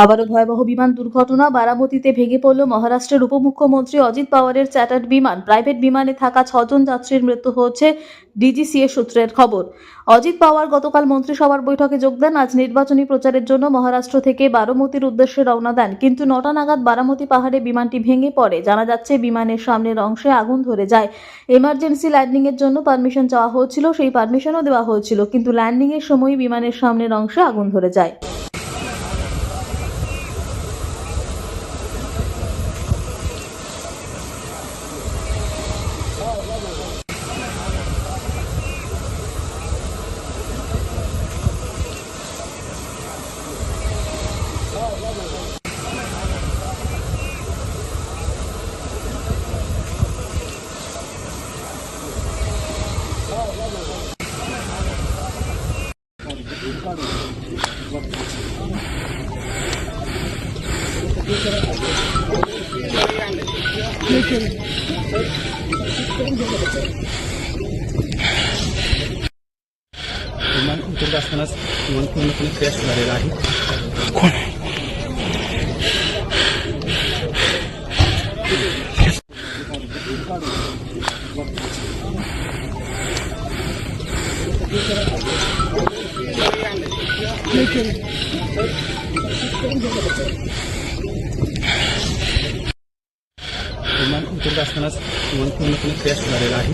আবারও ভয়াবহ বিমান দুর্ঘটনা। বারামতিতে ভেঙে পড়ল মহারাষ্ট্রের উপমুখ্যমন্ত্রী অজিত পাওয়ারের চ্যাটার্ড বিমান। প্রাইভেট বিমানে থাকা 6 জন যাত্রীর মৃত্যু হয়েছে, ডিজিসিএ সূত্রের খবর। অজিত পাওয়ার গতকাল মন্ত্রিসভার বৈঠকে যোগ দেন। আজ নির্বাচনী প্রচারের জন্য মহারাষ্ট্র থেকে বারামতির উদ্দেশ্যে রওনা দেন, কিন্তু 9টা নাগাদ বারামতি পাহাড়ে বিমানটি ভেঙে পড়ে। জানা যাচ্ছে বিমানের সামনের অংশে আগুন ধরে যায়। এমার্জেন্সি ল্যান্ডিংয়ের জন্য পারমিশন চাওয়া হয়েছিল, সেই পারমিশনও দেওয়া হয়েছিল, কিন্তু ল্যান্ডিংয়ের সময় বিমানের সামনের অংশে আগুন ধরে যায়। विमान उतरत असतानाच विमान पूर्णपणे क्रॅश झालेलं आहे. विमान उतरत असतानाच विमान पूर्णपणे क्रॅश झालेलं आहे.